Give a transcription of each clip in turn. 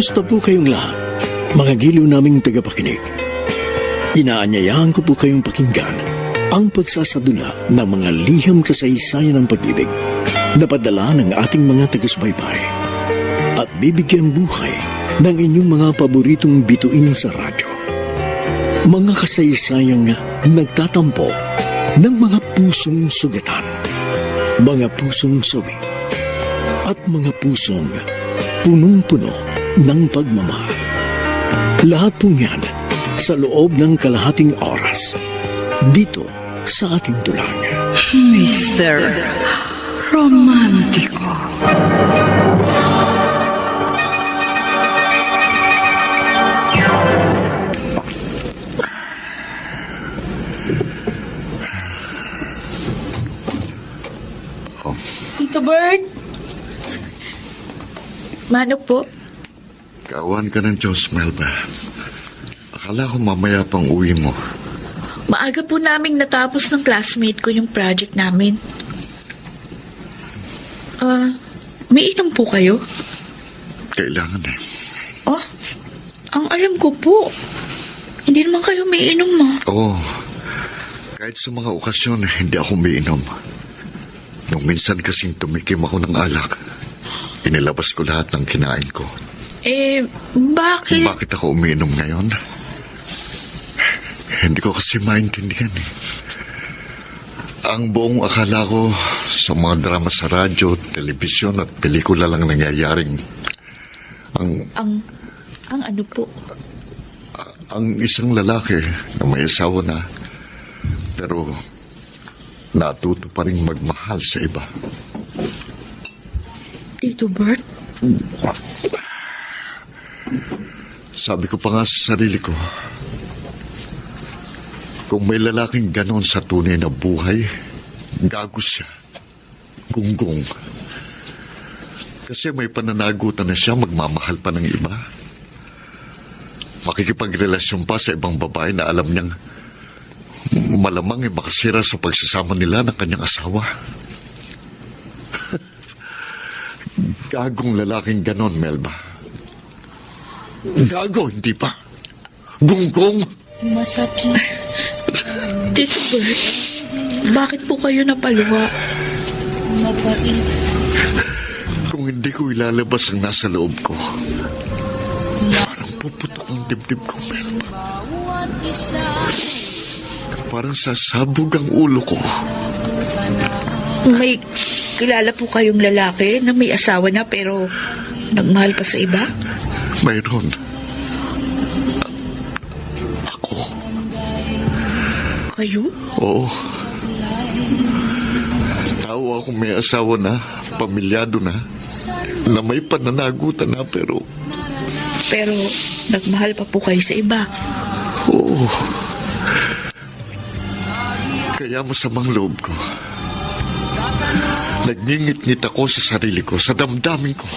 Kumusta po kayong lahat, mga giliw naming tagapakinig? Inaanyayahan ko po kayong pakinggan ang pagsasadula ng mga liham kasaysayan ng pag-ibig na padala ng ating mga taga-subaybay at bibigyan buhay ng inyong mga paboritong bituin sa radyo. Mga kasaysayang nagtatampo ng mga pusong sugatan, mga pusong sawi, at mga pusong punong-puno ng pagmamahal. Lahat pong yan sa loob ng kalahating oras dito sa ating tulang. Mr. Romantiko. Tito Bert? Mano po? Kawan ka ng Diyos, Melba. Akala ko mamaya pang uwi mo. Maaga po naming natapos ng classmate ko yung project namin. May inom po kayo? Kailangan eh. Oh, ang alam ko po. Hindi naman kayo may inom mo. Oo. Kahit sa mga okasyon, hindi ako umiinom. Nung minsan kasing tumikim ako ng alak, inilabas ko lahat ng kinain ko. Bakit? Bakit ako umiinom ngayon? Hindi ko kasi maintindihan eh. Ang buong akala ko sa mga drama sa radyo, telebisyon at pelikula lang nangyayaring Ang ano po? ang isang lalaki na may asawa na pero natuto pa rin magmahal sa iba. Tito Bert? Sabi ko pa nga sa sarili ko, kung may lalaking ganon sa tunay na buhay, gago siya. Gunggong. Kasi may pananagutan na siya, magmamahal pa ng iba. Makikipagrelasyon pa sa ibang babae na alam niyang malamang makasira sa pagsasama nila ng kanyang asawa. Gagong lalaking ganon, Melba. Gago, hindi pa. Gunggong! Masakit. Tito Bert, bakit po kayo napaluwa? Mapait. Kung hindi ko ilalabas ang nasa loob ko, parang puputok ang dibdib ko, Melba. Bawat isa. Parang sasabog ang ulo ko. May kilala po kayong lalaki na may asawa na pero nagmahal pa sa iba? Mayroon. Ako. Kayo? Oo. Tao akong may asawa na, pamilyado na may pananagutan na pero nagmahal pa po kayo sa iba? oo. Kaya masamang loob ko. Nagngingit-ngit ako sa sarili ko, sa damdamin ko.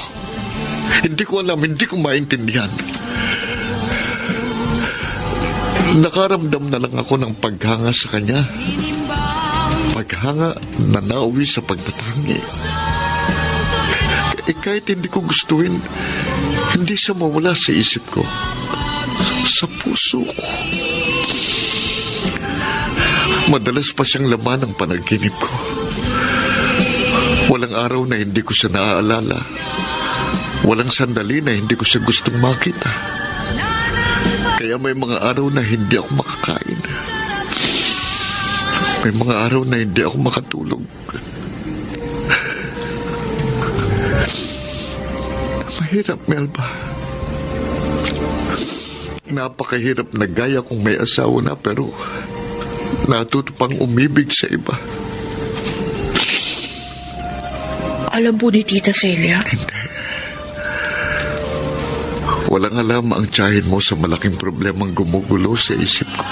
Hindi ko alam, hindi ko maintindihan. Nakaramdam na lang ako ng paghanga sa kanya. Paghanga na nauwi sa pagtatangi. Kahit hindi ko gustuin, hindi siya mawala sa isip ko. Sa puso ko. Madalas pa siyang laman ng panaginip ko. Walang araw na hindi ko siya naaalala. Walang sandali na hindi ko siya gustong makita. Kaya may mga araw na hindi ako makakain. May mga araw na hindi ako makatulog. Mahirap, Melba. Napakahirap na gaya kung may asawa na pero natuto pang umibig sa iba. Alam po ni Tita Celia? Hindi. Walang alam ang tiyahin mo sa malaking problemang gumugulo sa isip ko.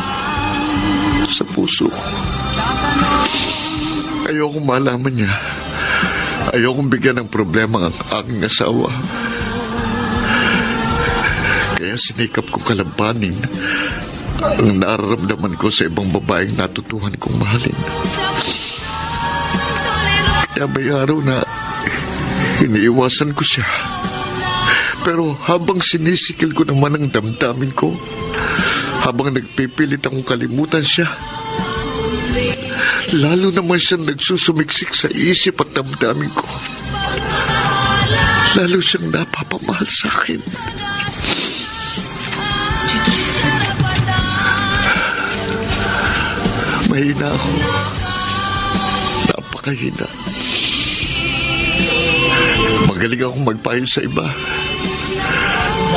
Sa puso ko. Ayokong malaman niya. Ayokong bigyan ng problema ang aking asawa. Kaya sinikap ko kalabanin ang nararamdaman ko sa ibang babaeng natutuhan kong mahalin. Kaya may araw na iniiwasan ko siya. Pero habang sinisikil ko naman ang damdamin ko, habang nagpipilit akong kalimutan siya, lalo naman siyang nagsusumiksik sa isip at damdamin ko. Lalo siyang napapamahal sa akin. Mahina ako. Napakahina. Magaling akong magpayo sa iba.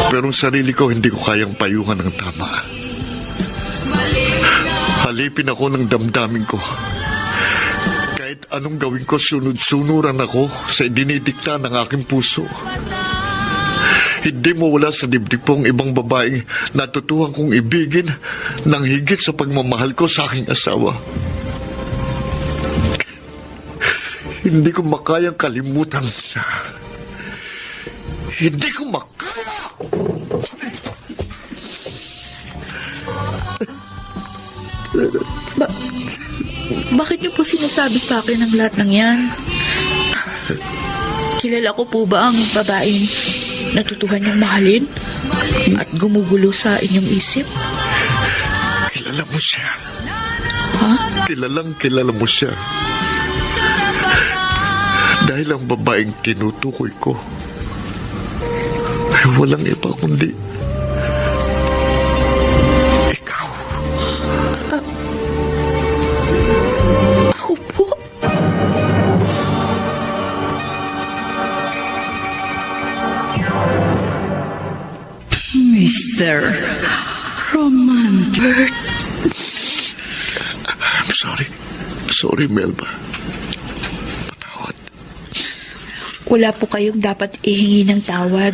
Pero ang sarili ko, hindi ko kayang payungan ng tama. Halipin ako ng damdamin ko. Kahit anong gawin ko, sunod-sunuran ako sa dinidikta ng aking puso. Hindi mo wala sa dibdib kong ibang babaeng natutuhan kong ibigin ng higit sa pagmamahal ko sa aking asawa. Hindi ko makayang kalimutan siya. Hindi ko makaya. Bakit niyo po sinasabi sa akin ang lahat ng yan? Kilala ko po ba ang babaeng natutuhan niyong mahalin at gumugulo sa inyong isip? Kilala mo siya. Ha? Kilala mo siya. Dahil ang babaeng tinutukoy ko ay walang iba kundi ikaw. Ako po? Mr. Romantic. I'm sorry. Sorry, Melba. Patawad. Wala po kayong dapat ihingi ng tawad.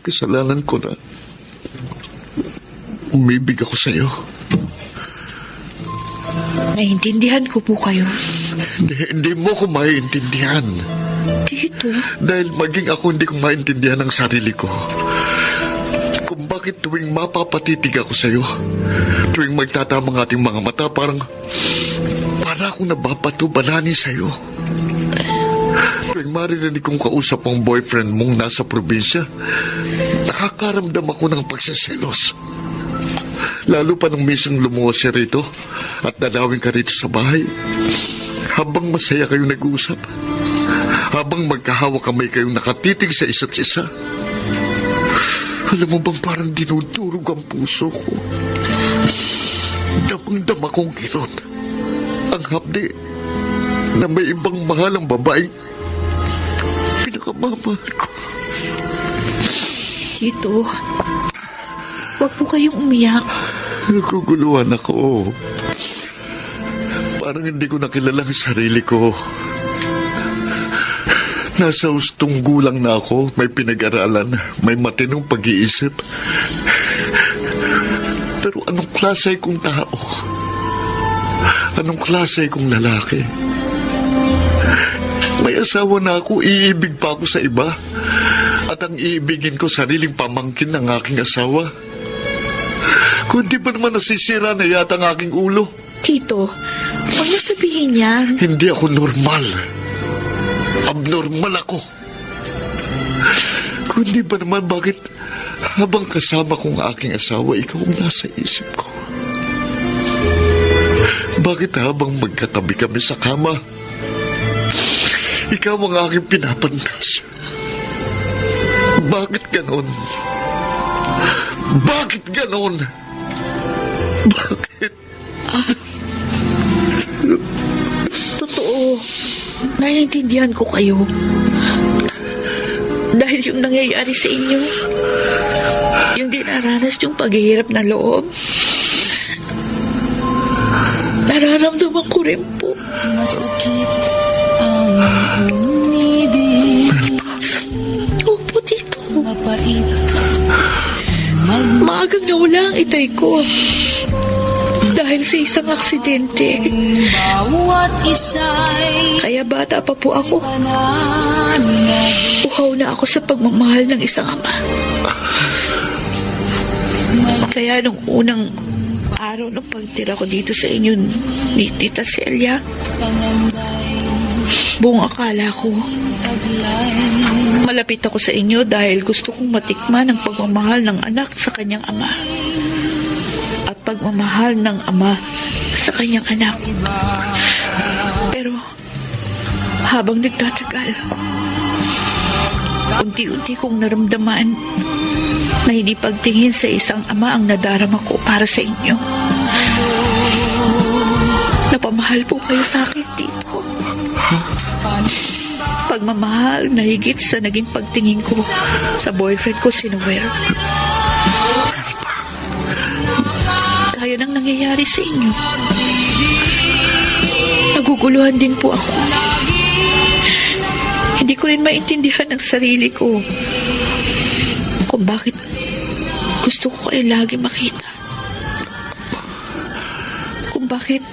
Kasalanan ko na umibig ako sa'yo. Naiintindihan ko po kayo. Hindi mo ko maiintindihan. Tito, Dahil maging ako hindi ko maintindihan ang sarili ko. Kung bakit tuwing mapapatitig ako sa'yo, tuwing magtatama ang ating mga mata, para akong nababato-balani sa'yo. Tuwing maririnig kong kausap ang boyfriend mong nasa probinsya, nakakaramdam ako ng pagsaselos. Lalo pa nung minsan lumuwas siya rito at dalawin ka rito sa bahay. Habang masaya kayong nag-uusap, habang magkahawak kamay kayong nakatitig sa isa't isa. Alam mo bang parang dinudurog ang puso ko? Damang-dama kong kirot ang hapdi na may ibang mahalang babaeng pinakamamahal ko. Tito, huwag po kayong umiyak. Naguguluhan ako. Parang hindi ko nakilala ang sarili ko. Nasa hustong gulang na ako, may pinag-aralan, may matinong pag-iisip. Pero anong klase kong tao? Anong klase kong lalaki? May asawa na ako, iibig pa ako sa iba. At ang iibigin ko, sariling pamangkin ng aking asawa. Kundi ba naman nasisira na yata ang aking ulo? Tito, huwag niyo sabihin yan. Hindi ako normal. Abnormal ako. Kundi ba naman bakit habang kasama kong aking asawa, ikaw ang nasa isip ko? Bakit habang magkatabi kami sa kama, ikaw ang aking pinapandas? Bakit ganon? Bakit ganon? Bakit? Totoo, naiintindihan ko kayo. Dahil yung nangyayari sa inyo, yung dinaranas yung paghihirap na loob, nararamdaman ko rin po. Masakit ang umibig. Opo, Tito. Mapait. Maagang nawala ang itay ko. Dahil sa isang aksidente. Bawat isa'y Kaya bata pa po ako. pananag. Uhaw na ako sa pagmamahal ng isang ama. Kaya nung unang araw ng pagtira ko dito sa inyo ni Tita Celia, Pangambay. Buong akala ko, taglay. malapit ako sa inyo dahil gusto kong matikman ang pagmamahal ng anak sa kanyang ama. At pagmamahal ng ama sa kanyang anak. Pero, habang nagtatagal, unti-unti kong naramdaman na hindi pagtingin sa isang ama ang nadarama ko para sa inyo. Napamahal po kayo sa akin, Tito. Pagmamahal na higit sa naging pagtingin ko sa boyfriend ko, si Noel. Kaya nang nangyayari sa inyo. Naguguluhan din po ako. Hindi ko rin maintindihan ang sarili ko kung bakit gusto ko kayo lagi makita. Kung bakit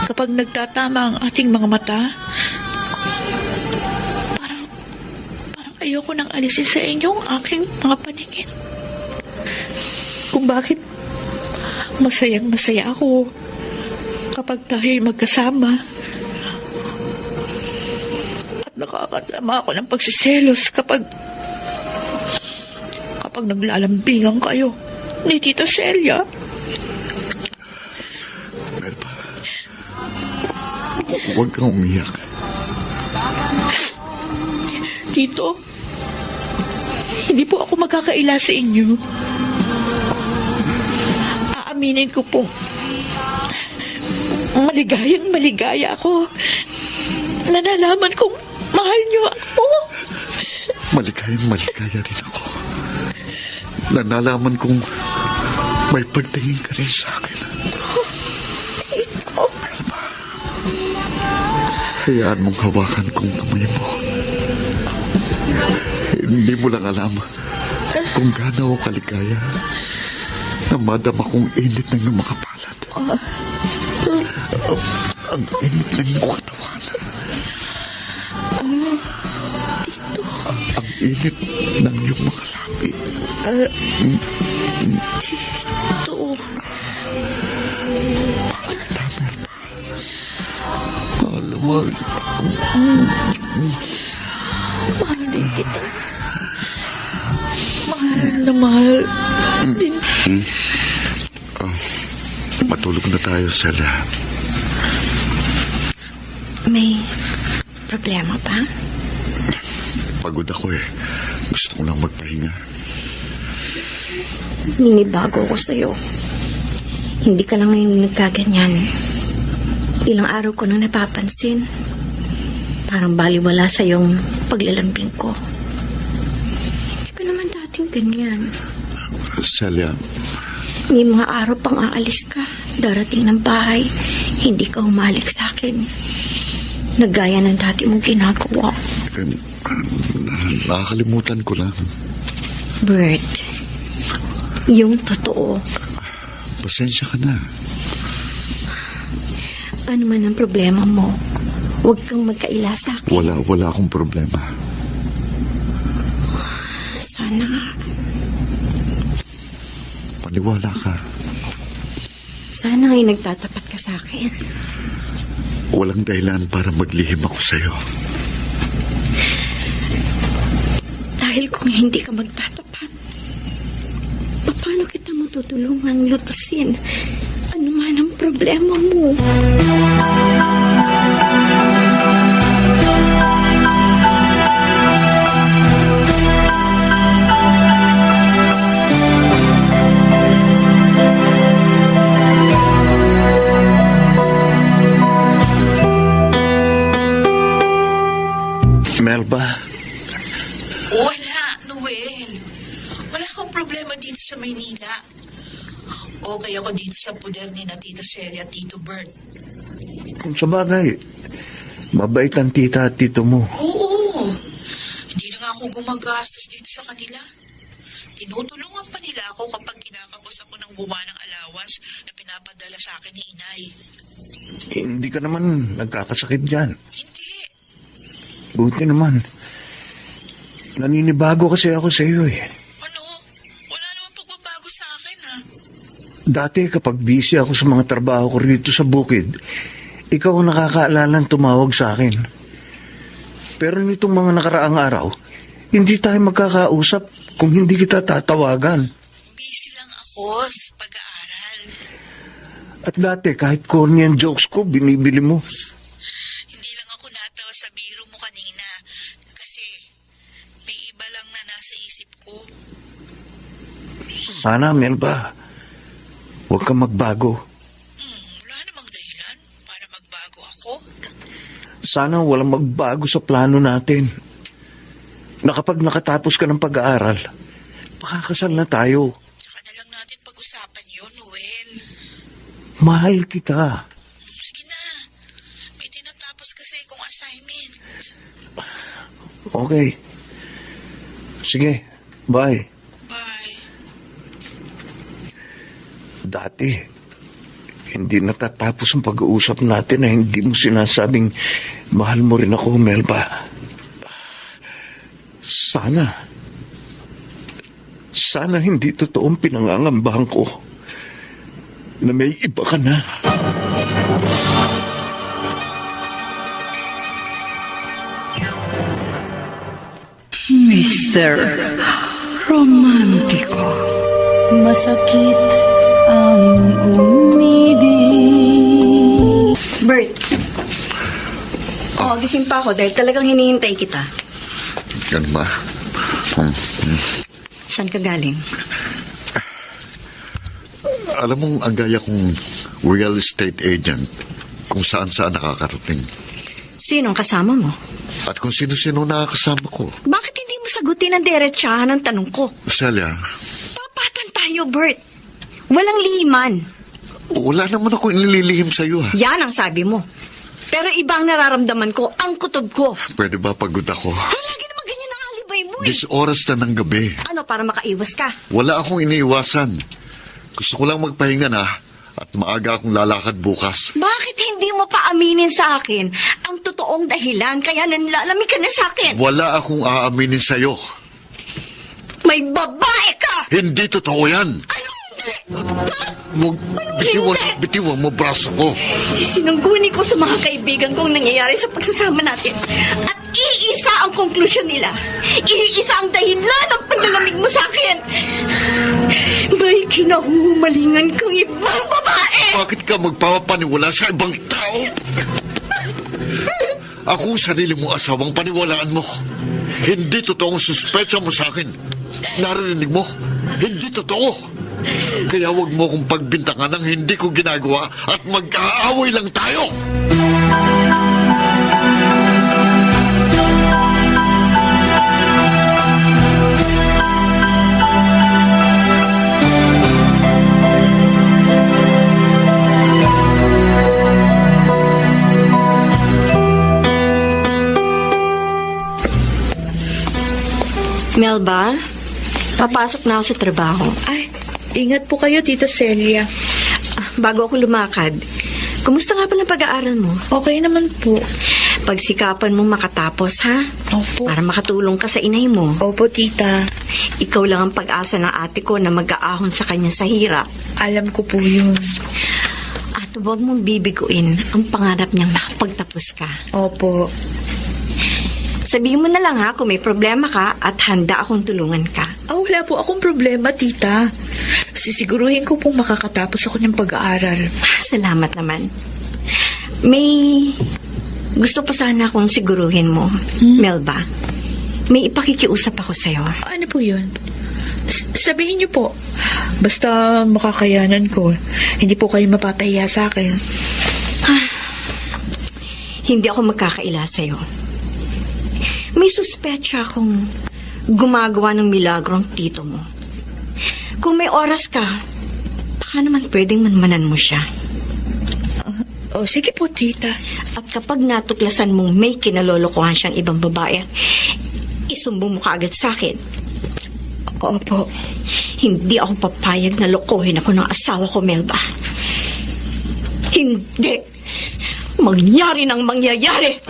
kapag nagtatama ang ating mga mata, parang ayoko nang alisin sa inyo ang aking mga paningin. Kung bakit masayang masaya ako kapag tayo'y magkasama. At nakakatama ako ng pagsiselos kapag naglalambingan kayo ni Tita Celia. Melba, huwag kang umiyak. Tito, hindi po ako magkakaila sa inyo. Aaminin ko po, maligaya ako na nalaman kong mahal niyo ako. Maligaya rin ako. Na nalaman kong may pagtingin ka rin sa akin. Tito. Melba, hayaan mong hawakan kong kamay mo. Hindi mo lang alam kung gaano ako kaligaya na madama kong init ng iyong makapalat. Ang init ng iyong katawan. Ang init ng iyong mga labi. Tito. Alamang. Mahal din kita. Mahal na mahal din. Matulog na tayo, Celia. May problema pa? Pagod ako eh. Gusto ko lang magpahinga. Ninibago ko sa'yo. Hindi ka lang ngayon nagkaganyan. Ilang araw ko nang napapansin. Parang baliwala sa yung paglalambing ko. Hindi ka naman dating ganyan. Celia, May mga araw pang aalis ka. Darating ng bahay, hindi ka humalik sa akin. Nagaya ng dati mong ginagawa. nakakalimutan ko lang. Bert, yung totoo. Pasensya ka na. Ano man ang problema mo, huwag kang magkaila sa akin. Wala akong problema. Sana nga. Paniwala ka. Sana nga'y nagtatapat ka sa akin. Walang dahilan para maglihim ako sa'yo. Dahil kung hindi ka magtatapat, paano kita matutulungang lutusin ano man ang problema mo? Melba, Wala, Noel. Wala akong problema dito sa Maynila. Okay ako dito sa puder ni na Tita Celia at Tito Bert. Kung sa bagay, mabait ang tita at tito mo. Oo. Hindi na nga ako gumagastos dito sa kanila. Tinutulungan pa nila ako kapag kinakapos ako ng buwan ng allowance na pinapadala sa akin ni Inay. Hindi ka naman nagkakasakit dyan. Hindi. Buti naman. Naninibago kasi ako sa iyo eh. Ano? Wala naman pagbabago sa akin, ha? Dati kapag busy ako sa mga trabaho ko rito sa bukid, ikaw ang nakakaalalang tumawag sa akin. Pero nitong mga nakaraang araw, hindi tayo magkakausap kung hindi kita tatawagan. Busy lang ako sa pag-aaral. At dati, kahit corny ang jokes ko, binibili mo. Hindi lang ako natawa sa biro mo kanina kasi may iba lang na nasa isip ko. Sana, Melba, huwag kang magbago. Wala namang dahilan para magbago ako. Sana walang magbago sa plano natin. Na kapag nakatapos ka ng pag-aaral, makakasal na tayo. Saka na lang natin pag-usapan yun, Noel. Mahal kita. Sige na. May tinatapos kasi kong assignment. Okay. Sige, bye. Bye. Dati, hindi natatapos ang pag-uusap natin na hindi mo sinasabing mahal mo rin ako, Melba. Sana hindi totoong pinangangambahan ko na may iba ka na. Mr. Romantiko. Masakit ang umibig. Bert. Oh, gising pa ako dahil talagang hinihintay kita. Yan ma. Saan ka galing? Alam mong ang gaya kong real estate agent kung saan-saan nakakarating. Sinong kasama mo? At kung sino-sino nakakasama ko. Bakit hindi mo sagutin ang diretsahan ng tanong ko? Celia, Tapatan tayo, Bert. Walang lihiman. wala naman ako inililihim sa'yo ha. Yan ang sabi mo. Pero ibang nararamdaman ko, ang kutob ko. Pwede ba pagod ako? Lagi naman ganyan ang alibay mo eh. 10 oras na ng gabi. Ano, para makaiwas ka? Wala akong iniiwasan. Gusto ko lang magpahinga na at maaga akong lalakad bukas. Bakit hindi mo pa aminin sa akin ang totoong dahilan kaya nanlalami ka na sa akin? Wala akong aaminin sa'yo. May babae ka! Hindi totoo yan. Ano hindi? Bitiwan mo braso ko. Sinungguni ko sa mga kaibigan kong nangyayari sa pagsasama natin. At iisa ang konklusyon nila. Iisa ang dahilan ng panlalamig mo sa akin. May kinahumalingan kang ibang babae. Bakit ka magpapaniwala sa ibang tao? Ako ang sarili mong asawang paniwalaan mo. Hindi totoong suspecha mo sa akin. Narinig mo? Hindi totoo. Kaya wag mo kong pagbintangan ng hindi ko ginagawa at mag-aaway lang tayo. Melba, papasok na ako sa trabaho. Ay, ingat po kayo, Tita Celia. Bago ako lumakad, kumusta nga pala pag-aaral mo? Okay naman po. Pagsikapan mo makatapos, ha? Opo. Para makatulong ka sa inay mo. Opo, Tita. Ikaw lang ang pag-asa ng ate ko na mag-aahon sa kanya sa hirap. Alam ko po yun. At huwag mong bibiguin ang pangarap niyang makapagtapos ka. Opo. Sabihin mo na lang ha kung may problema ka at handa akong tulungan ka. Wala po akong problema, Tita. Sisiguruhin ko pong makakatapos ako ng pag-aaral. Salamat naman. May gusto pa sana akong siguruhin mo, Melba. May ipakikiusap ako sa'yo. Ano po yun? Sabihin niyo po. Basta makakayanan ko. Hindi po kayo mapapahiya sa akin. Hindi ako magkakaila sa'yo. May suspecha akong gumagawa ng milagro ang tito mo. Kung may oras ka, baka naman pwedeng manmanan mo siya. Sige po, Tita. At kapag natuklasan mong may kinalolokohan siyang ibang babae, isumbong mo kaagad sa akin. Opo. Hindi ako papayag na lokohin ako ng asawa ko, Melba. Hindi. Mangyari nang mangyayari.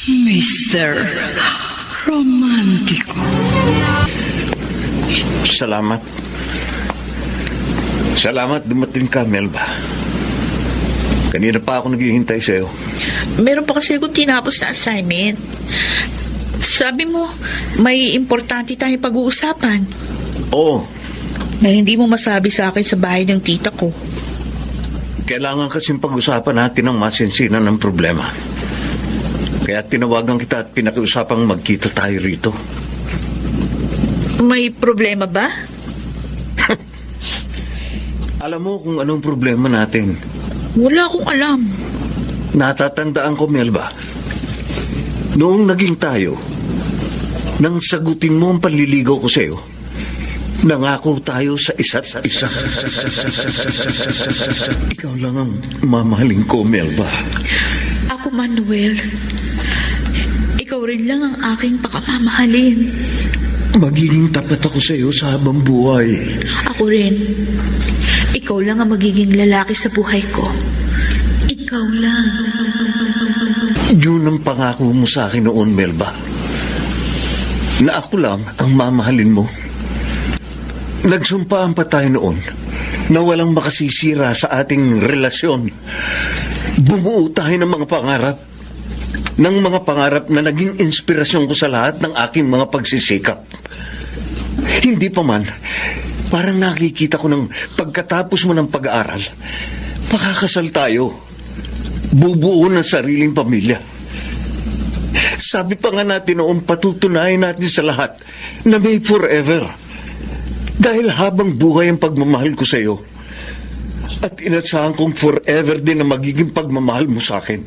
Mr. Romantiko. Salamat. Salamat dumating ka, Melba. Kanina pa ako naghihintay sa'yo. Meron pa kasi akong tinapos na assignment. Sabi mo, may importante tayong pag-uusapan Oo, na hindi mo masabi sa akin sa bahay ng tita ko. kailangan kasing pag-usapan natin ang masinsinan ng problema. Kaya tinawagan kita at pinakiusapang magkita tayo rito. May problema ba? Alam mo kung anong problema natin. Wala akong alam. Natatandaan ko, Melba. Noong naging tayo, nang sagutin mo ang panliligaw ko sa'yo, nangako tayo sa isa't isa. Ikaw lang ang mamahalin ko, Melba. Ako, Manuel. Ikaw rin lang ang aking pakamamahalin. Magiging tapat ako sa'yo sa habang buhay. Ako rin. Ikaw lang ang magiging lalaki sa buhay ko. Ikaw lang. Yun ang pangako mo sa akin noon, Melba. Na ako lang ang mamahalin mo. Nagsumpaan pa tayo noon na walang makasisira sa ating relasyon. Bumuo tayo ng mga pangarap. Ng mga pangarap na naging inspirasyon ko sa lahat ng aking mga pagsisikap. Hindi pa man, parang nakikita ko ng pagkatapos mo ng pag-aaral, makakasal tayo. Bubuo ng sariling pamilya. Sabi pa nga natin noon, patutunayan natin sa lahat na may forever. Dahil habang buhay ang pagmamahal ko sa iyo. At inasahan kong forever din ang magiging pagmamahal mo sa akin.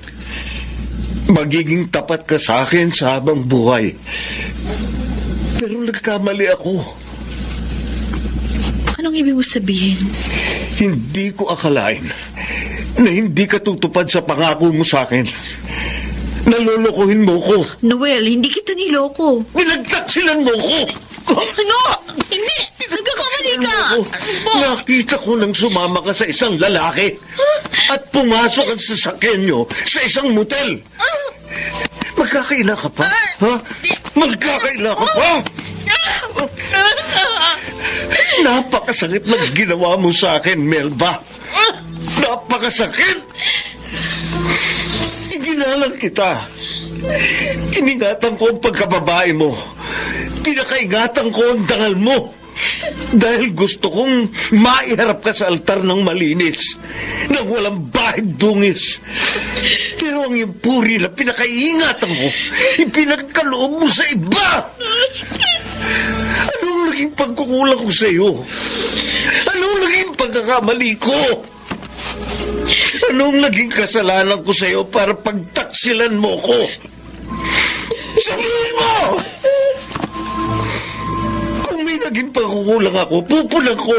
Magiging tapat ka sa akin sa habang buhay. Pero nagkamali ako. Anong ibig mo sabihin? Hindi ko akalain na hindi ka tutupad sa pangako mo sa akin. Nalolokohin mo ko. Noel, hindi kita niloko. Pinagtaksilan mo ko. Ano? Hindi! Nagkakamali ka! Ano po? Nakita ko nang sumama ka sa isang lalaki at pumasok ang sasakyan nyo sa isang motel. Magkakaila ka pa? Ha? Magkakaila ka pa? Napakasakit na ginawa mo sa akin, Melba. Napakasakit! Iginalang kita. Iningatan ko ang pagkababae mo. Pinakaingatan ko ang dangal mo. Dahil gusto kong maiharap ka sa altar ng malinis, nang walang bahid dungis. Pero ang iyong puri na pinakaingatan mo, ipinagkaloob mo sa iba. Anong naging pagkukulang ko sa iyo? Anong naging pagkakamali ko? Anong naging kasalanan ko sa iyo para pagtaksilan mo ko? Sabihin mo! Kung may naging pagkukulang ako, pupulang ko.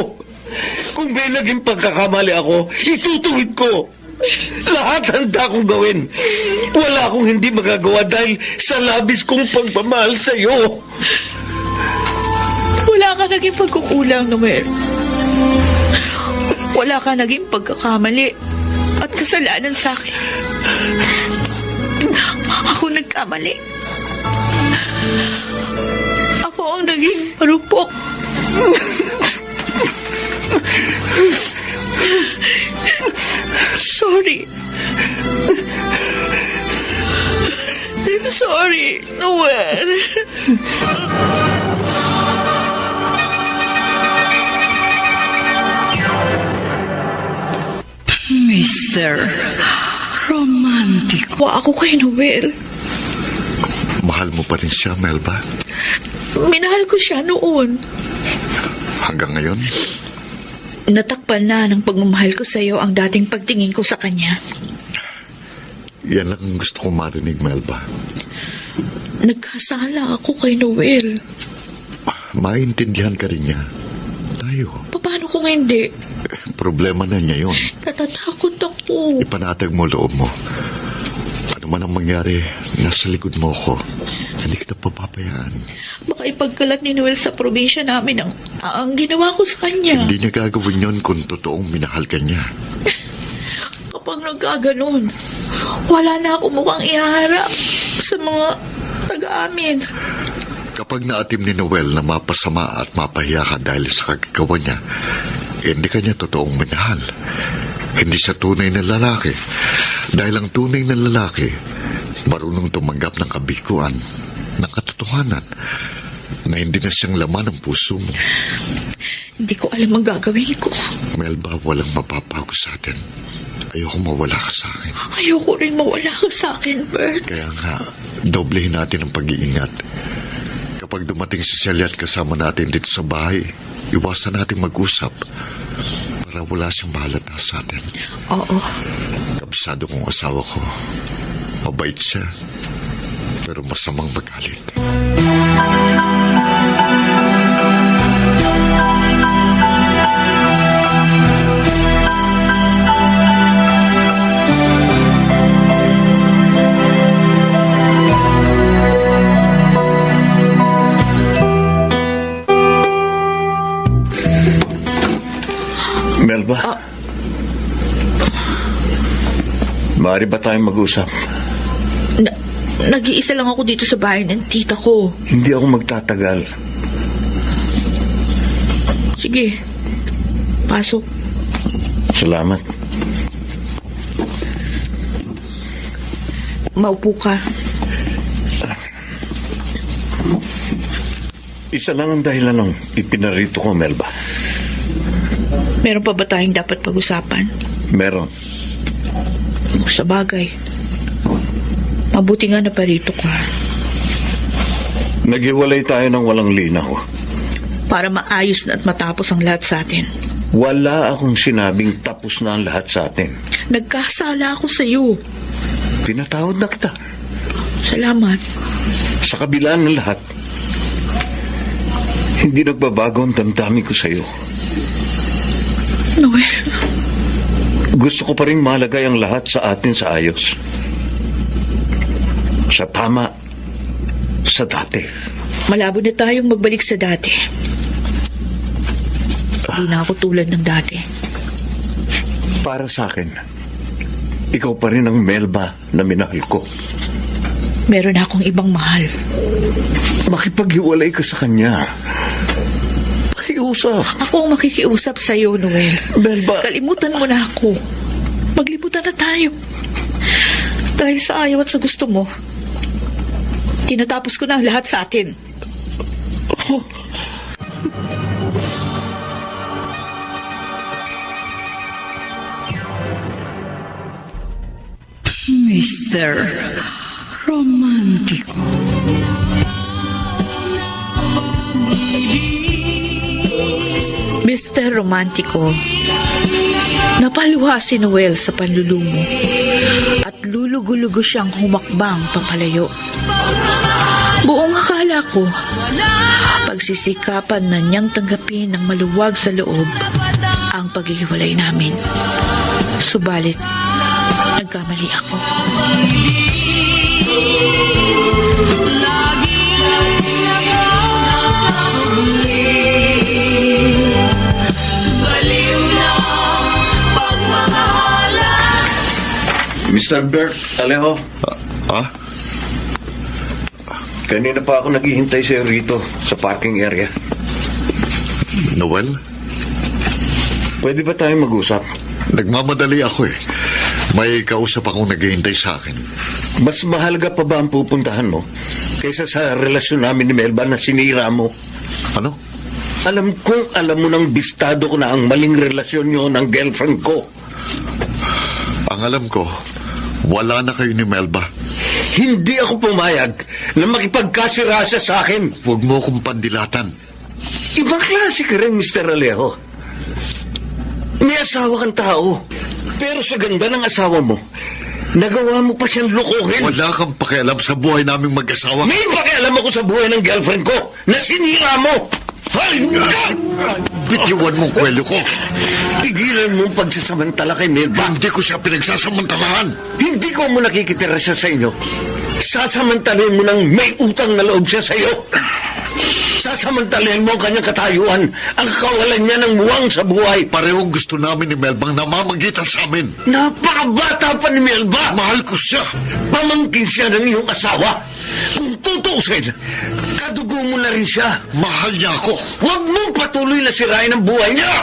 Kung may naging pagkakamali ako, itutuwid ko. Lahat handa kong gawin. Wala akong hindi magagawa dahil sa labis kong pagmamahal sa iyo. Wala ka naging pagkukulang, Noel. Wala ka naging pagkakamali at kasalanan sa akin. Ako nagkamali. Ako ang naging marupok. Sorry. I'm sorry, Noel. Mr. Romantic. Ako kay Noel. Mahal mo pa rin siya, Melba? Minahal ko siya noon. Hanggang ngayon? Natakpan na ng pagmamahal ko sa iyo ang dating pagtingin ko sa kanya. Yan lang ang gusto kong marinig, Melba. Nagkasala ako kay Noel. Maintindihan ka rin niya. Tayo. Paano kung hindi? Problema na niya yun. Natatakot ako. Ipanatag mo loob mo. Ano man ang mangyari, nasa likod mo ko. Hindi kita papapayaan. Baka ipagkalat ni Noel sa probinsya namin ang ginawa ko sa kanya. Hindi niya gagawin yun kung totoong minahal ka niya. Kapag nagkaganon, wala na ako mukhang ihaharap sa mga taga-amin. Kapag naatim ni Noel na mapasama at mapahiya ka dahil sa kagagawa niya, hindi kanya totoong minahal. Hindi siya tunay na lalaki. Dahil ang tunay na lalaki, marunong tumanggap ng kabiguan, ng katotohanan, na hindi na siyang laman ng puso mo. Hindi ko alam ang gagawin ko. Melba, walang mapapago sa atin. Ayoko mawala ka sa akin. Ayoko rin mawala ka sa akin, Bert. Kaya nga, doblehin natin ang pag-iingat. Kapag dumating si Celia at kasama natin dito sa bahay, iwasan natin mag-usap para wala siyang mahalata sa atin. Oo. Kabisado kong asawa ko. Mabait siya, pero masamang magalit. Melba? Maaari ba tayong mag-usap? Nag-iisa lang ako dito sa bahay ng tita ko. Hindi ako magtatagal. Sige. Pasok. Salamat. Maupo ka. Isa lang ang dahilan ng ipinarito ko, Melba. Meron pa ba tayong dapat pag-usapan? Meron. Sa bagay. Mabuti nga na parito ka. Naghiwalay tayo ng walang linaw. Para maayos na at matapos ang lahat sa atin. Wala akong sinabing tapos na ang lahat sa atin. Nagkasala ako sa iyo. Pinatawad na kita. Salamat. Sa kabila ng lahat, hindi nagbabago ang damdamin ko sa iyo. Noel. Gusto ko pa rin malagay ang lahat sa atin sa ayos. Sa tama, sa dati. Malabo na tayong magbalik sa dati. Hindi na ako tulad ng dati. Para sa akin, ikaw pa rin ang Melba na minahal ko. Meron akong ibang mahal. Makipaghiwalay ka sa kanya. Makiusap. Ako ang makikiusap sa iyo, Noel. Melba. Kalimutan mo na ako. Maglimutan na tayo. Dahil sa ayaw at sa gusto mo, tinatapos ko na ang lahat sa atin. Mr. Romantico. Mr. Romantico, napaluha si Noel sa panlulumo at lulugo-lugo siyang humakbang papalayo. Buong akala ko, pagsisikapan na niyang tanggapin ng maluwag sa loob ang paghihiwalay namin. Subalit, nagkamali ako. Mr. Bert Alejo. Kanina pa ako naghihintay sa'yo rito sa parking area. Noel? Pwede ba tayong mag-usap? Nagmamadali ako eh. May kausap akong naghihintay sa akin. Mas mahalaga pa ba ang pupuntahan mo kaysa sa relasyon namin ni Melba na sinira mo? Ano? Alam mo ng bistado ko na ang maling relasyon nyo ng girlfriend ko. Ang alam ko, wala na kayo ni Melba. Hindi ako pumayag na makipagkasirasa sa akin. Huwag mo akong pandilatan. Ibang klase ka rin, Mr. Alejo. May asawa kang tao. Pero sa ganda ng asawa mo, nagawa mo pa siyang lukuhin. Wala kang pakialam sa buhay naming mag-asawa. May pakialam ako sa buhay ng girlfriend ko na sinira mo. Bitiwan mong kwelo ko. Tigilan mo ang pagsasamantala kay Melba. Hindi ko siya pinagsasamantalahan. Hindi ko mo nakikitira siya sa inyo. Sasamantalin mo nang may utang na loob siya sa iyo. Sasamantalin mo ang kanyang katayuan, ang kawalan niya ng muwang sa buhay. Parehong gusto namin ni Melbang namamagitan sa amin. Napakabata pa ni Melba. Mahal ko siya. Pamangkin siya ng iyong asawa. Kung tutusin, kadugo mo na rin siya. Mahal niya ako. Huwag mong patuloy na sirain ang buhay niya!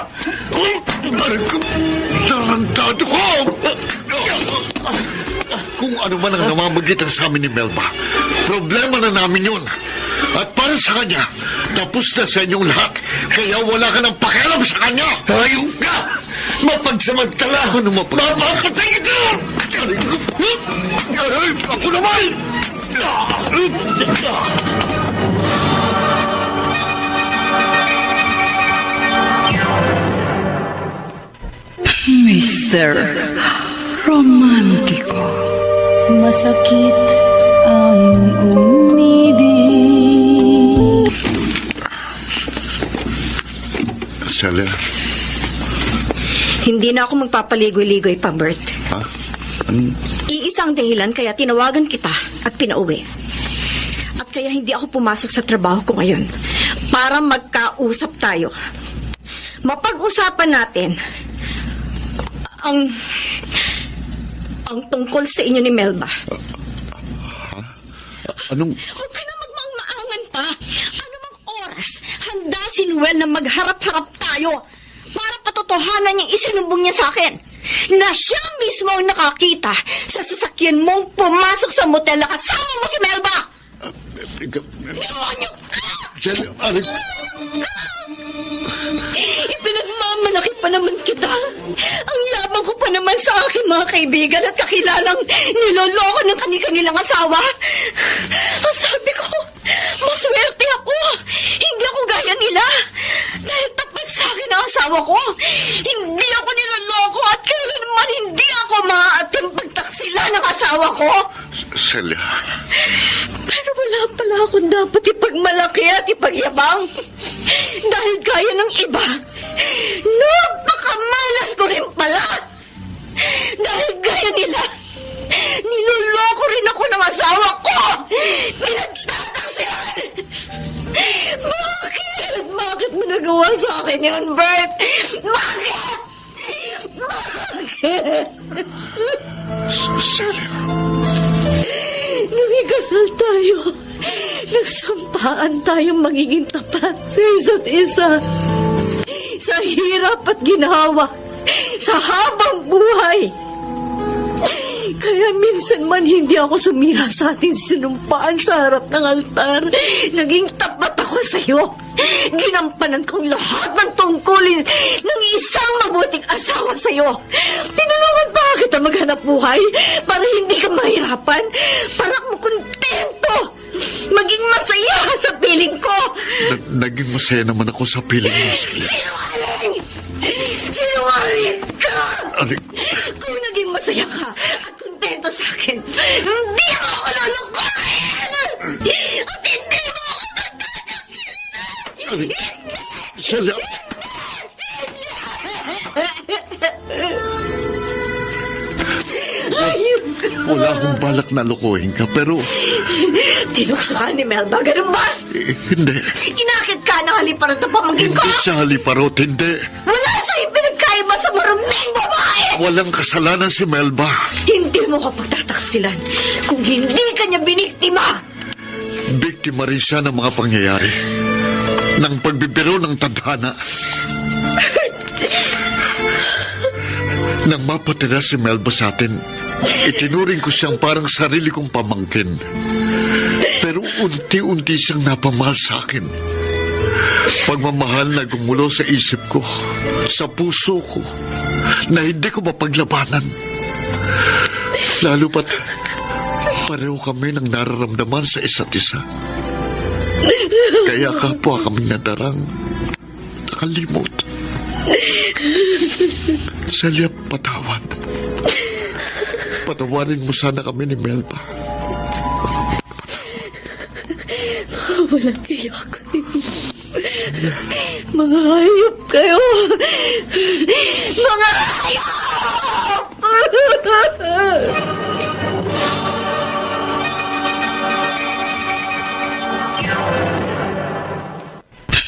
Tarantado ko! Kung ano man ang namamagitan sa amin ni Melba, problema na namin yun. At para sa kanya, tapos na sa inyong lahat. Kaya wala ka ng pakialam sa kanya. Hayop ka! Mapagsamantala! Ano mapagsamantala? Mapapatay kita! Aray, ako naman! Mr. Romantiko. Masakit ang umibig. Celia, Hindi na ako magpapaligoy-ligoy pa, Bert. ha? Iisang dahilan kaya tinawagan kita at pinauwi. At kaya hindi ako pumasok sa trabaho ko ngayon. Para magkausap tayo. Mapag-usapan natin ang tungkol sa inyo ni Melba. Anong... Huwag ka na magmang-maangan pa. Anumang oras, handa si Noel na magharap-harap tayo para patotohanan niyang isinumbong niya sa akin na siya mismo ang nakakita sa sasakyan mong pumasok sa motel na kasama mo si Melba. Demonyo ka! Celia, aray... Ipinagmamalaki pa naman kita. Ang yabang ko pa naman sa aking mga kaibigan at kakilalang niloloko ng kanilang asawa. Ang sabi ko, maswerte ako. Hindi ako gaya nila. Dahil tapat sa akin ang asawa ko. Hindi ako niloloko at kailanman hindi ako maaating pagtaksila ng asawa ko. Celia... Pero wala pala akong dapat ipagmalaki at ipagyabang. Dahil gaya ng iba, napakamalas ko rin pala. Dahil gaya nila, niloloko rin ako ng asawa ko. Pinagtataksilan. Bakit? Bakit mo nagawa sa akin yun, Bert? Bakit? Bakit? Celia... Nung ikasal tayo, nagsampaan tayong magiging tapat sa isa't isa. Sa hirap at ginhawa, sa habang buhay. Kaya minsan man hindi ako sumira sa ating sinumpaan sa harap ng altar. Naging tapat ako sa iyo. Ginampanan kong lahat ng tungkulin ng isang mabuting asawa sa iyo. Tinulungan pa kita maghanap buhay para hindi ka mahirapan. Para mo kontento. Maging masaya sa piling ko. Naging masaya naman ako sa piling mo, Celia. Sinungaling! Sinungaling ka! Aray ko... Kung naging masaya ka at kontento sa akin, hindi ako lulukuhin! At hindi mo ako Aray... Celia... Ayun ka! Wala akong balak na lukuhin ka, pero... Tinukso ka ni Melba, ganun ba? Hindi. Inakit ka ng haliparot ng pamangkin ko? Hindi sa haliparot, hindi. Wala sa'yo pinagkaiba sa maruming babae! Walang kasalanan si Melba. Hindi mo ka pagtataksilan kung hindi ka niya biniktima! Biktima rin siya ng mga pangyayari. Ng pagbibiro ng tadhana. Nang mapatira si Melba sa atin, itinuring ko siyang parang sarili kong pamangkin. Pero unti-unti siyang napamahal sa akin. Pagmamahal na gumulo sa isip ko, sa puso ko, na hindi ko mapaglabanan. Lalo pat pareho kami ng nararamdaman sa isa't isa. Kaya kapwa kaming nadarang nakalimot. Celia, patawad. Patawarin mo sana kami ni Melba. Walang iyak. Mga hayop kayo! Mga hayop!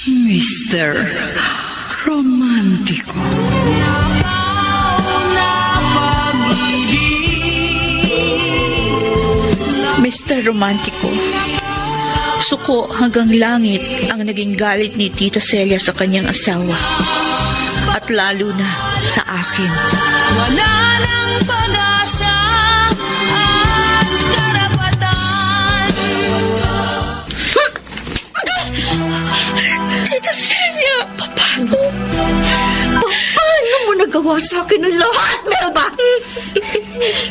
Mr. Romantiko. Mr. Romantico, Suko hanggang langit ang naging galit ni Tita Celia sa kanyang asawa. At lalo na sa akin. Wala nang pag-asa at karapatan. Tita Celia! Paano mo nagawa sa akin ang lahat, Melba?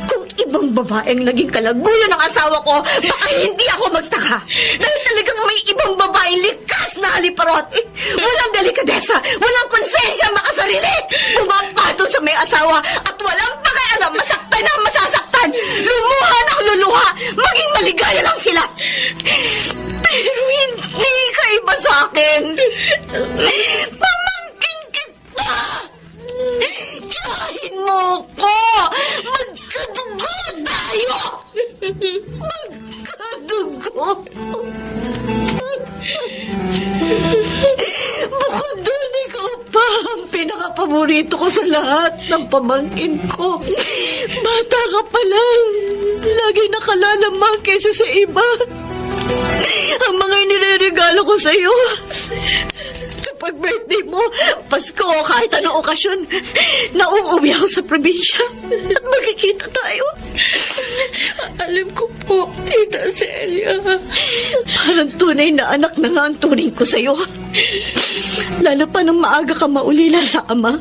Kung ibang babaeng naging kalaguyo ng asawa ko, baka hindi ako magtaka. Dahil talagang may ibang babaeng likas na haliparot. Walang delikadesa, walang konsensya makasarili. Pumapatol sa may asawa at walang pakialam, masaktan na masasaktan. Lumuha ng luluha, maging maligaya lang sila. Pero hindi ka iba sa akin. Pamangkin kita. Tiyahin mo ko! Magkadugo tayo! Magkadugo! Bukod doon, ikaw pa ang pinakapaborito ko sa lahat ng pamangkin ko. Bata ka pa lang. Lagi nakalalamang kaysa sa iba. Ang mga iniregalo ko sa iyo. Kapag birthday mo, Pasko o kahit anong okasyon, nauuwi ako sa probinsya at magkikita tayo. Alam ko po, Tita Celia. Parang tunay na anak na nga ang turing ko sa'yo. Lalo pa nang maaga ka maulila sa ama.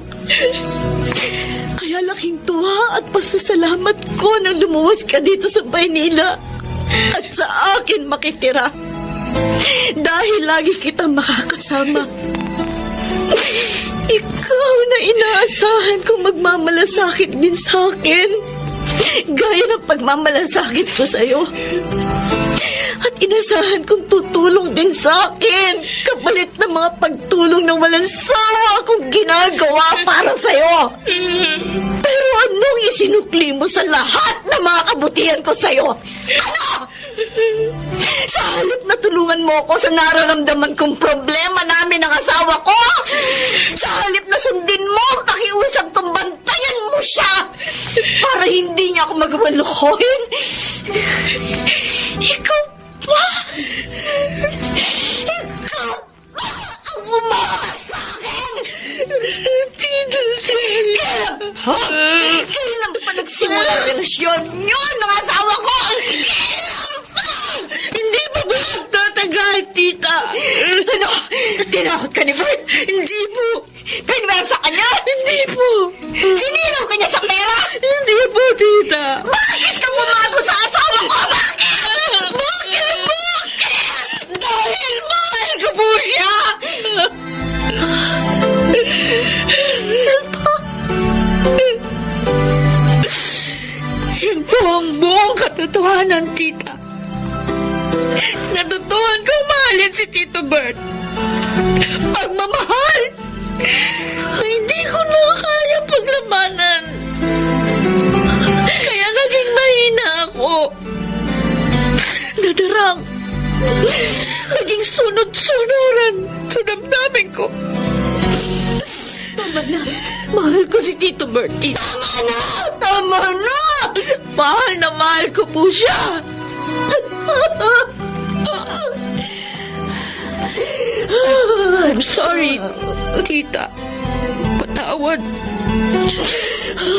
Kaya laking tuwa at pasasalamat ko nang lumuwas ka dito sa Maynila at sa akin makitira. Dahil lagi kitang makakasama. Ikaw na inaasahan kong magmamalasakit din sa akin. Gaya ng pagmamalasakit ko sa'yo. At inasahan kong tutulong din sa akin. Kapalit ng mga pagtulong na walang sawa kong ginagawa para sa'yo. Pero anong isinukli mo sa lahat ng mga kabutihan ko sa'yo? Ano? Sa halip na tulungan mo ako sa nararamdaman kong problema namin ng asawa ko, sa halip na sundin mo ang pakiusap kong bantayan mo siya para hindi niya ako magawalukohin, ikaw pa ang umakas sa akin. Tita Celia. Kailan pa nagsimula ang relasyon niyo ng asawa ko? Hindi pa ba tatagal, Tita? Ano? Tinakot ka ni Bert? Hindi po. Pinwera sa kanya? Hindi po. Sinilaw ka niya sa pera? Hindi po, Tita. Bakit ka pumago sa asawa ko? Bakit? Bakit? Dahil mahal ko po siya. Yan po ang buong katotohanan, Tita. Natutuhan kong mahalin si Tito Bert. Pagmamahal! Hindi ko na kaya paglamanan. Kaya naging mahina ako. Nadarang. Naging sunod-sunuran sa damdamin ko. Tama na. Mahal ko si Tito Bert. Tama na! Mahal na mahal ko po siya. I'm sorry, Tita. Patawad.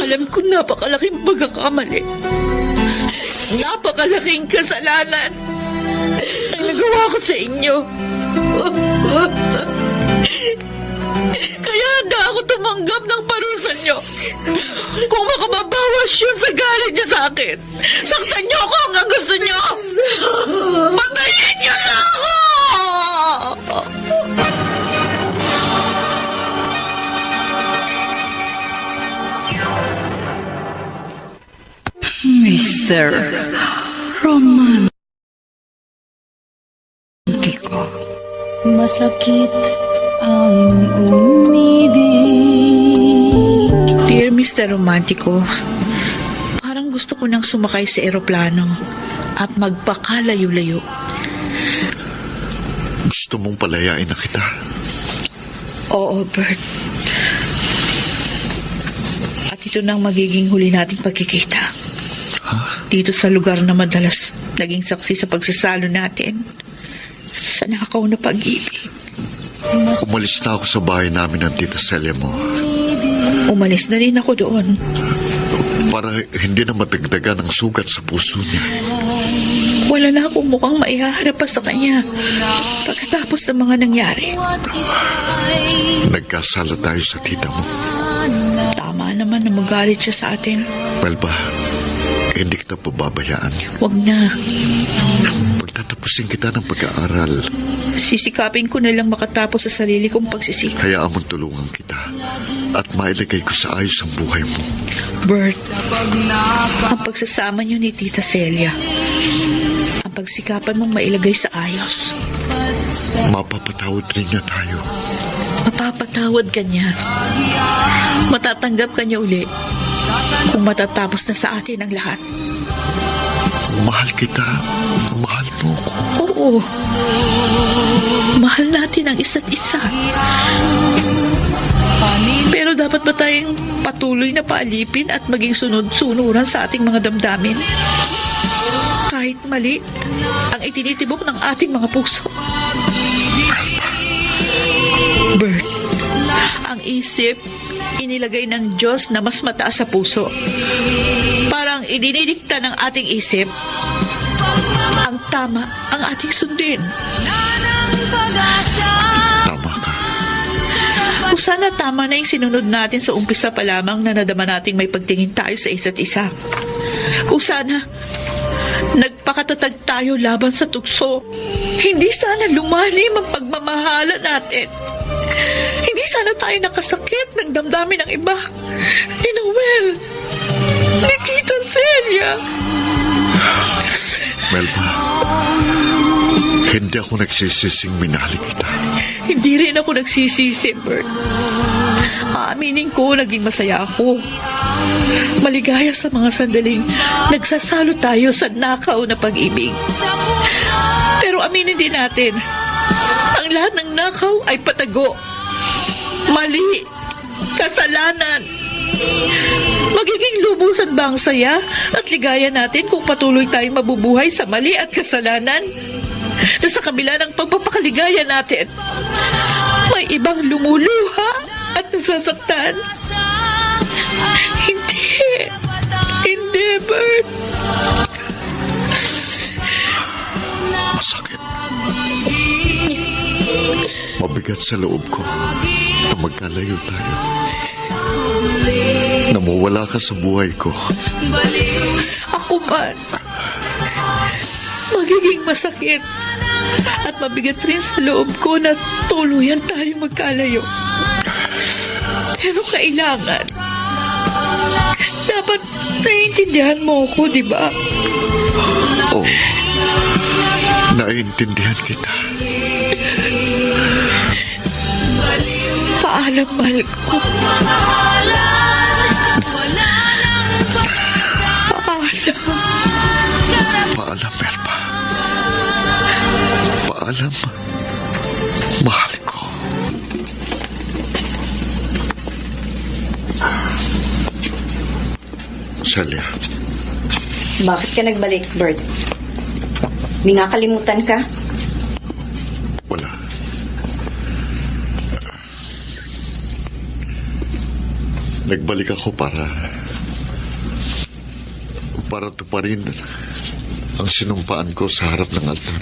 Alam ko napakalaking pagkakamali. Napakalaking kasalanan ang nagawa ko sa inyo. Kaya handa ako tumanggap ng parusa nyo. Kung makababawas yun sa galit nyo sa akin, saktan nyo ako hanggang gusto nyo. Patayin nyo na ako! Mr. Romantiko. Masakit ang umibig. Dear Mr. Romantico, parang gusto ko nang sumakay sa eroplano at magpakalayo-layo. Gusto mong palayain na kita. Oo, Bert. At ito nang magiging huli nating pagkikita. Dito sa lugar na madalas naging saksi sa pagsasalo natin. sa nakaw na pag-ibig. Umalis na ako sa bahay namin ng Tita Celia mo Umalis na rin ako doon. para hindi na madagdagan ang sugat sa puso niya. Wala na akong mukhang maihaharap pa sa kanya pagkatapos ng mga nangyari. Nagkasala tayo sa tita mo. Tama naman na magalit siya sa atin. Melba, hindi kita pababayaan. Wag na. Pagtatapusin kita ng pag-aaral, Sisikapin ko na lang makatapos sa sarili kong pagsisikap. kaya amon tulungan kita at mailagay ko sa ayos ang buhay mo. Bert, ang pagsasama niyo ni Tita Celia, ang pagsikapan mong mailagay sa ayos, Mapapatawad rin niya tayo. mapapatawad ka niya. Matatanggap ka niya uli kung matatapos na sa atin ang lahat. Mahal kita. Mahal mo ko. Oo. Mahal natin ang isa't isa. Pero dapat ba tayong patuloy na paalipin at maging sunod-sunuran sa ating mga damdamin? Kahit mali ang itinitibok ng ating mga puso. Bert, ang isip inilagay ng Diyos na mas mataas sa puso. Parang idinidikta ng ating isip ang tama ang ating sundin. Tama ka. Kung sana tama na yung sinunod natin sa umpisa pa lamang na nadama nating may pagtingin tayo sa isa't isa. Kung sana nagpakatatag tayo laban sa tukso. Hindi sana lumalim ang pagmamahala natin. Hindi sana tayo nakasakit ng damdamin ng iba. Ni Noel, ni Tita Celia. Melba, hindi ako nagsisising minahal kita. Hindi rin ako nagsisisi, Bert. Aaminin ko, naging masaya ako. Maligaya sa mga sandaling nagsasalo tayo sa nakaw na pag-ibig. Pero aminin din natin, ang lahat ng nakaw ay patago. Mali, kasalanan. Magiging lubusan ba ang saya at ligaya natin kung patuloy tayong mabubuhay sa mali at kasalanan? Na sa kabila ng pagpapakaligaya natin, may ibang lumuluha at nasasaktan. Hindi. Hindi, Bert. Masakit. Mabigat sa loob ko na magkalayo tayo. Namawala ka sa buhay ko. Ako man. Magiging masakit at mabigat rin sa loob ko na tuluyan tayo magkalayo. Pero kailangan. Dapat naiintindihan mo ako, di ba? Oo. Naiintindihan kita. Paalam, mahal ko. Paalam. Paalam, Melba. Paalam. Mahal ko. Celia, Bakit ka nagbalik, Bert? May nakalimutan ka? wala. Nagbalik ako para tuparin ang sinumpaan ko sa harap ng altar.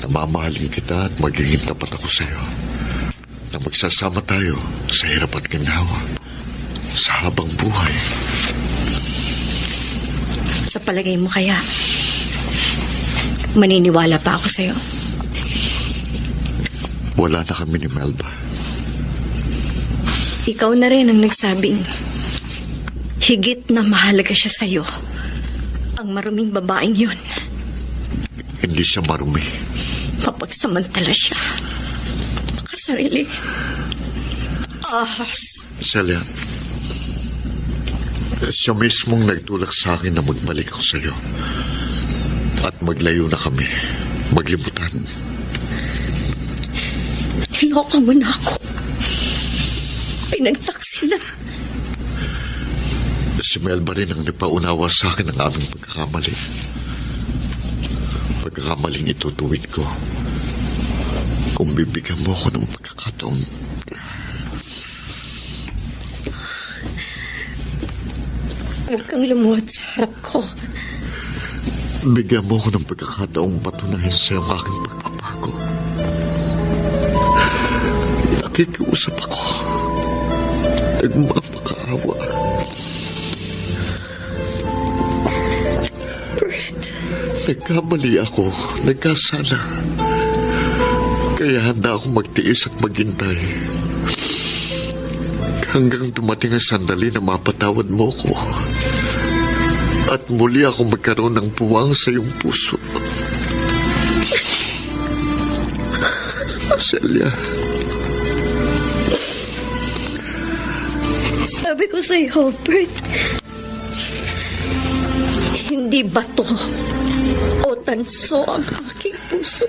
Namamahalin kita at magiging tapat ako sa iyo. Na magsasama tayo sa hirap at ginhawa sa habang buhay. Sa palagay mo kaya, maniniwala pa ako sa'yo? Wala na kami ni Melba. Ikaw na rin ang nagsabing higit na mahalaga siya sa'yo. Ang maruming babaeng yun. Hindi siya marumi. Mapagsamantala siya. Makasarili. Ahas. Celia, siya mismong nagtulak sa akin na magbalik ako sa iyo. At maglayo na kami. Maglimutan. Niloko mo na ako. Pinagtaksilan. Si Melba rin ang nagpaunawa sa akin ng aming pagkakamali. pagkakamaling itutuwid ko. Kung bibigyan mo ako ng pagkakataong... Huwag kang lumuhod sa harap ko. Bigyan mo ako ng pagkakataong patunayan sa'yo ang aking pagpapago. Nakikiusap ako. Nagmamakaawa. Nagkamali ako. Nagkasala. Kaya handa akong magtiis at maghintay. Hanggang dumating ang sandali na mapatawad mo ko. At muli ako magkaroon ng puwang sa iyong puso. Celia. Sabi ko sa'yo, Bert, hindi bato o tanso ang aking puso.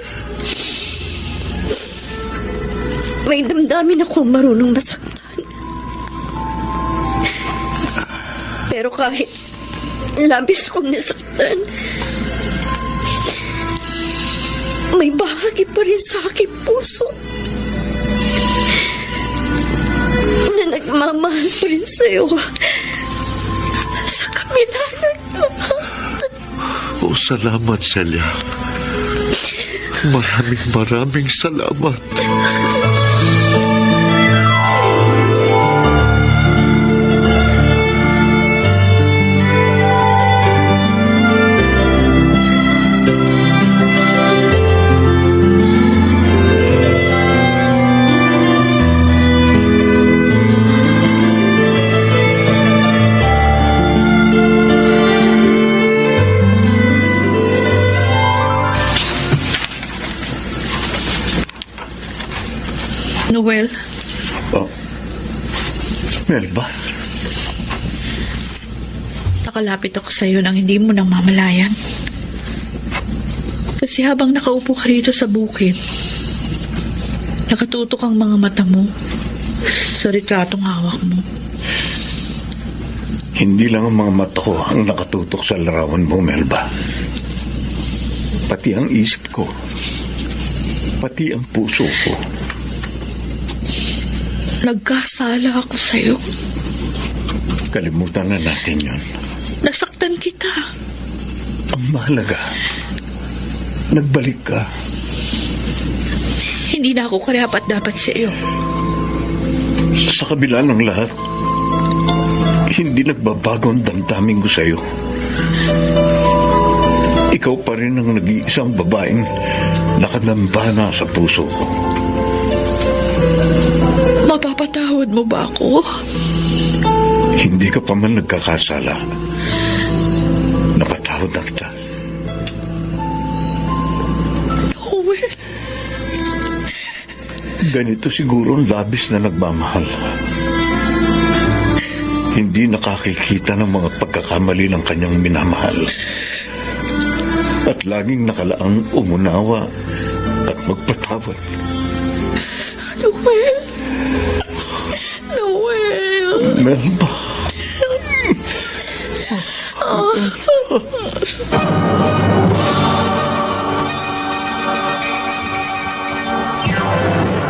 May damdamin ako marunong masaktan. Pero kahit labis kong nasaktan, may bahagi pa rin sa aking puso na nagmamahal pa rin sa'yo sa kabila ng lahat. Oh, salamat, Celia. Maraming salamat. Noel, Oh. Melba? nakalapit ako sa iyo nang hindi mo nang mamalayan. Kasi habang nakaupo ka rito sa bukid, nakatutok ang mga mata mo sa retratong hawak mo. Hindi lang ang mga mata ko ang nakatutok sa larawan mo, Melba. Pati ang isip ko. Pati ang puso ko. Nagkasala ako sa iyo. Kalimutan na natin yun. Nasaktan kita. Ang mahalaga, nagbalik ka. Hindi na ako karapat-dapat sa iyo. Sa kabila ng lahat, hindi nagbabago ang damdamin ko sa iyo. Ikaw pa rin ang nag-iisang babaeng nakadambana sa puso ko. Mapapatawad mo ba ako? Hindi ka pa man nagkakasala. Napatawad na kita. Noel. Ganito siguro ang labis na nagmamahal. Hindi nakakikita ng mga pagkakamali ng kanyang minamahal. At laging nakalaang umunawa at magpatawad. Noel. Noel. Melba.